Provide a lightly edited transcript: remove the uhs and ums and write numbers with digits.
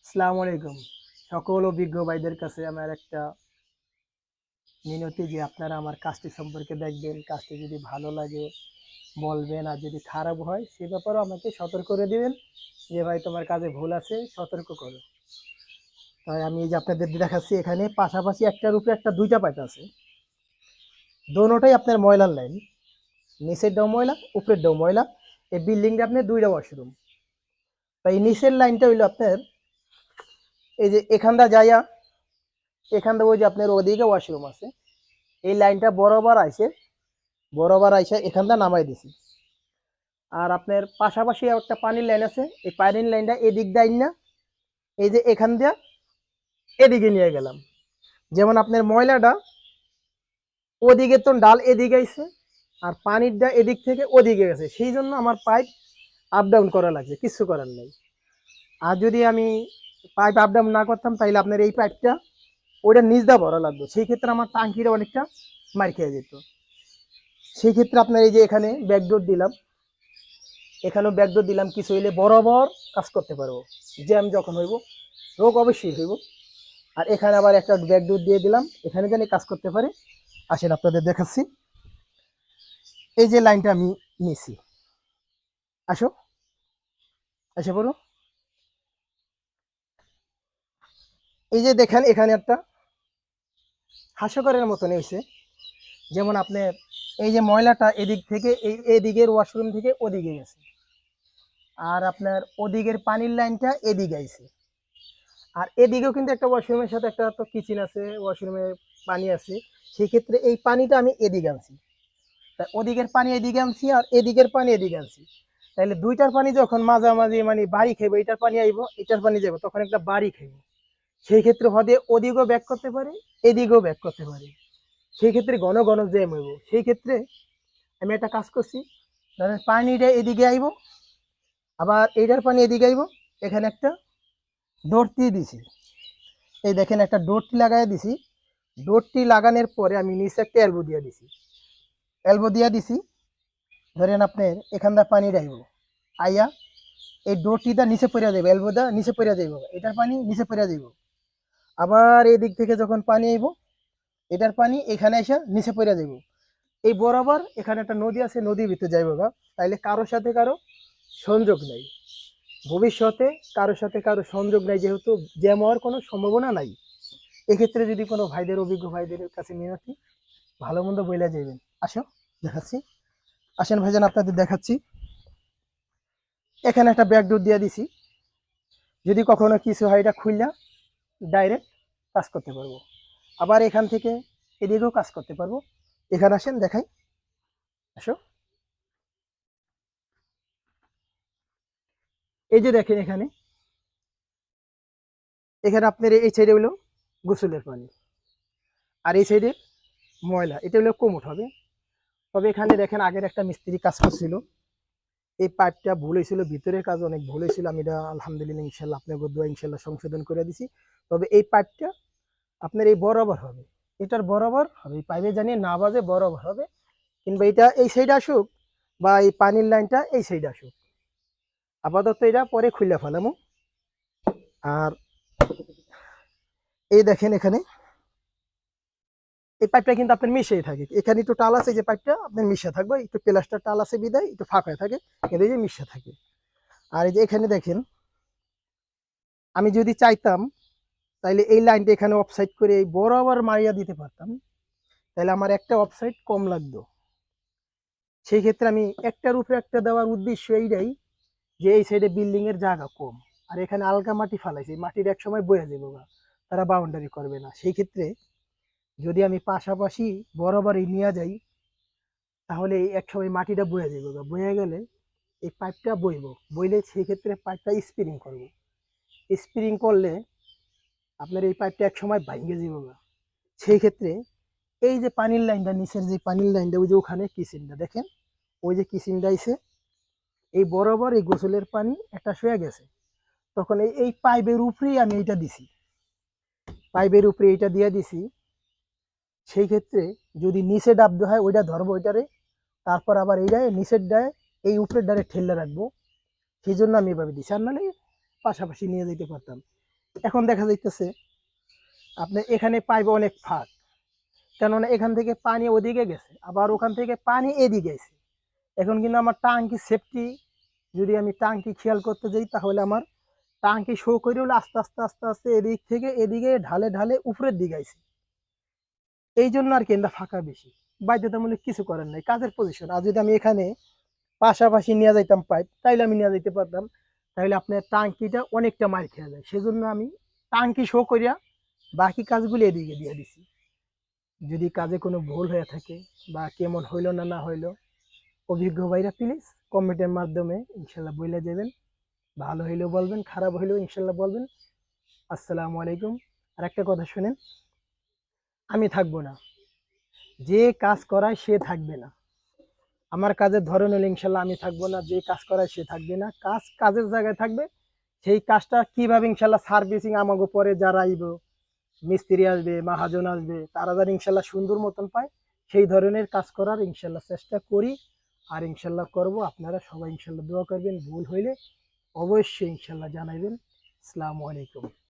আসসালামু আলাইকুম। সকল অভিজ্ঞ ভাইদের কাছে আমার একটা মিনতি যে আপনারা আমার কাজটি সম্পর্কে দেখবেন। কাজটি যদি ভালো লাগে বলবেন, আর যদি খারাপ হয় সে ব্যাপারেও আমাকে সতর্ক করে দিবেন যে ভাই তোমার কাজে ভুল আছে, সতর্ক করো। তাই আমি এই যে আপনাদের দেখাচ্ছি, এখানে পাশাপাশি একটার উপরে একটা দুইটা পাইপ আছে, দোনোটাই আপনার ময়লার লাইন। নিচের ডাও ময়লা, উপরের ডাও ময়লা। এই বিল্ডিংটা আপনার দুইটা ওয়াশরুম। তাই নিচের লাইনটা হইলো আপনার এই যে এখানটা যাইয়া, এখানটা ওই যে আপনার ওদিকে ওয়াশরুম আছে, এই লাইনটা বরাবর আইসে এখানটা নামাই দিছি। আর আপনার পাশাপাশি একটা পানির লাইন আছে, এই পানির লাইনটা এদিক দেয় না, এই যে এখান দিয়ে এদিকে নিয়ে গেলাম। যেমন আপনার ময়লাটা ওদিকে তো ডাল এদিকে আইছে, আর পানিরটা এদিক থেকে ওদিকে গেছে, সেই জন্য আমার পাইপ আপ ডাউন করা লাগছে, কিছু করার নেই। আর যদি আমি পাইপ আপ ডাউন না করতাম তাহলে আপনার এই পাইপটা ওইটা নিচ দা ভরা লাগতো, সেই ক্ষেত্রে আমার টাঙ্কিটা অনেকটা মার খেয়ে যেত। সেই ক্ষেত্রে আপনার এই যে এখানে ব্যাকডোর দিলাম, এখানেও ব্যাকডোর দিলাম, কিছু হইলে বরাবর কাজ করতে পারবো। জ্যাম যখন হইব, রোগ অবশ্যই হইব। আর এখানে আবার একটা ব্যাকডোর দিয়ে দিলাম, এখানে জানি কাজ করতে পারে। আসেন আপনাদের দেখাচ্ছি, এই যে লাইনটা আমি নিছি, আসো এসে পড়ো। এই যে দেখেন এখানে একটা হাস্যকরের মতন হয়েছে। যেমন আপনার এই যে ময়লাটা এদিক থেকে এদিকের ওয়াশরুম থেকে ওদিকে গেছে, আর আপনার ওদিকের পানির লাইনটা এদিকে আইছে। আর এদিকেও কিন্তু একটা ওয়াশরুমের সাথে একটা তো কিচেন আছে, ওয়াশরুমে পানি আছে। সেই ক্ষেত্রে এই পানিটা আমি এদিকে আনছি, তা ওদিকের পানি এদিকে আনছি আর এদিকের পানি এদিকে আনছি। তাহলে দুইটার পানি যখন মাঝামাঝি মানে বাড়ি খাইবো, এটার পানি আইবো এটার পানি যাবো, তখন একটা বাড়ি খাইবো। সেই ক্ষেত্রে হদে ওদিকেও ব্যাক করতে পারে, এদিকেও ব্যাক করতে পারে। সেই ক্ষেত্রে ঘন ঘন জ্যাম হইব। সেই ক্ষেত্রে আমি একটা কাজ করছি, ধরেন পানিটা এদিকে আইব, আবার এইটার পানি এদিকে আইব, এখানে একটা ডোরটি দিছি। এই দেখেন একটা ডোরটি লাগাই দিছি। ডোরটি লাগানোর পরে আমি নিচে একটা এলবো দিয়া দিছি। ধরেন আপনার এখানটা পানি ডাইব আইয়া এই ডোরটিটা নিচে পড়ে যাবে, এলবোটা নিচে পড়ে যাইব, এটার পানি নিচে পড়ে যাইব। আবার এই দিক থেকে যখন পানি আইব, এটার পানি এখানে এসে নিচে পড়ে যাইব। এই বরাবর এখানে একটা নদী আছে, নদীর ভিতরে যাইব গা। তাইলে কারোর সাথে কারো সংযোগ নাই, ভবিষ্যতে কারোর সাথে কারো সংযোগ নাই, যেহেতু জ্যাম হওয়ার কোনো সম্ভাবনা নাই। এক্ষেত্রে যদি কোনো ভাইদের, অভিজ্ঞ ভাইদের কাছে মিনতি, ভালো মন্দ বইলা যাইবেন। আসো দেখাচ্ছি, আসেন ভাইজান আপনাদের দেখাচ্ছি। এখানে একটা ব্যাকডোর দিয়ে দিছি, যদি কখনো কিছু হয় এটা খুললা ডাইরেক্ট কাজ করতে পারবো। আবার এখান থেকে এদিকেও কাজ করতে পারবো। এখানে আসেন দেখাই, আসো। এই যে দেখেন এখানে, এখানে আপনার এই সাইডে হলো গোসলের পানি, আর এই সাইডে ময়লা, এটা হলো কোমট হবে। তবে এখানে দেখেন আগের একটা মিস্ত্রি কাজ করছিল, এই পাইপটা ভুল হয়েছিল, ভিতরের কাজ অনেক ভুল হয়েছিল। আমি এটা আলহামদুলিল্লাহ ইনশাল্লাহ আপনার দোয়া ইনশাল্লাহ সংশোধন করে দিছি। তবে এই পাইপটা আপনার এই বরাবর হবে, এটার বরাবর হবে, এই পাইপে জানিয়ে না বাজে বরাবর হবে। কিংবা এটা এই সাইডে আসুক, বা এই পানির লাইনটা এই সাইডে আসুক, আপাতত এটা পরে খুলে ফেলামো। আর এই দেখেন এখানে এই পাইপটা কিন্তু আপনার মিশিয়ে থাকে, এখানে একটু টাল আছে, যে পাইপটা আপনার মিশে থাকবে, একটু প্লাস্টার টাল আছে বিদায় একটু ফাঁকা থাকে, কিন্তু এই যে মিশে থাকে। আর এই যে এখানে দেখেন, আমি যদি চাইতাম তাইলে এই লাইনটা এখানে অফসাইড করে এই বরাবর মারিয়া দিতে পারতাম, তাহলে আমার একটা অফসাইড কম লাগতো। সেই ক্ষেত্রে আমি একটার উপরে একটা দেওয়ার উদ্দেশ্য এইটাই, যে এই সাইডে বিল্ডিং এর জায়গা কম, আর এখানে আলগা মাটি ফালাইছে, মাটির এক সময় বয়ে যাবো গা, তারা বাউন্ডারি করবে না। সেই ক্ষেত্রে যদি আমি পাশাপাশি বরাবরই নিয়ে যাই, তাহলে এই এক সময় মাটিটা বয়ে যাবো গা, বয়ে গেলে এই পাইপটা বইব, বইলে সেই ক্ষেত্রে পাইপটা স্প্রিং করবো। স্প্রিং করলে আপনার এই পাইপটা এক সময় ভাঙে যাবো গা। সেই ক্ষেত্রে এই যে পানির লাইনটা, নিচের যে পানির লাইনটা, ওই যে ওখানে কিচেনটা দেখেন, ওই যে কিচেনটা আইছে, এই বরাবর এই গোসলের পানি একটা শুয়ে গেছে, তখন এই পাইপের উপরেই আমি এইটা দিছি, পাইপের উপরে এইটা দিয়ে দিছি। সেই ক্ষেত্রে যদি নিচে ডাব হয় ওইটা ধরবো ওইটারে, তারপর আবার এইটা নিচের ডায় এই উপরের ডারে ঠেলে রাখবো। সেই জন্য আমি এভাবে দিছি, আর নাহলে পাশাপাশি নিয়ে যেতে পারতাম। এখন দেখা যাইতেছে আপনি এখানে পাইবে অনেক ফাঁক, কেননা এখান থেকে পানি ওদিকে গেছে, আবার ওখান থেকে পানি এদিকে গেছে। এখন কিন্তু আমার টাঙ্কি সেফটি, যদি আমি টাঙ্কি খেয়াল করতে যাই তাহলে আমার টাঙ্কি শো করে হলো আস্তে আস্তে আস্তে আস্তে এদিক থেকে এদিকে ঢালে ঢালে উপরের দিকে আইছে। এই জন্য আর কি এটা ফাঁকা বেশি, বাধ্যতামূলক কিছু করার নাই, কাজের পজিশন। আর যদি আমি এখানে পাশাপাশি নিয়ে যাইতাম পাইপ, তাইলে আমি নিয়ে যাইতে পারতাম, তাহলে আপনার টাঙ্কিটা অনেকটা মার খেয়ে যায়। সেজন্য আমি টাঙ্কি শো করিয়া বাকি কাজগুলি এদিকে দিয়ে দিছি। যদি কাজে কোনো ভুল হয়ে থাকে বা কেমন হইলো না না হইলো, অভিজ্ঞ ভাইরা প্লিজ কমেন্টের মাধ্যমে ইনশাল্লাহ বলে যাবেন। ভালো হইলেও বলবেন, খারাপ হইলেও ইনশাল্লাহ বলবেন। আসসালামু আলাইকুম। আর একটা কথা শুনেন, আমি থাকবো না, যে কাজ করায় সে থাকবে না। আমার কাজের ধরন হলে ইনশাল্লাহ আমি থাকবো না, যে কাজ করায় সে থাকবে না। কাজ কাজের জায়গায় থাকবে। সেই কাজটা কিভাবে ইনশাল্লাহ সার্ভিসিং আমাকে পরে যারা আইব, মিস্ত্রি আসবে, মাহাজন আসবে, তারা যেন ইনশাল্লাহ সুন্দর মতন পায়, সেই ধরনের কাজ করার ইনশাল্লাহ চেষ্টা করি। আর ইনশাল্লাহ করব। আপনারা সবাই ইনশাল্লাহ দোয়া করবেন, ভুল হইলে অবশ্যই ইনশাল্লাহ জানাইবেন। আসসালামু আলাইকুম।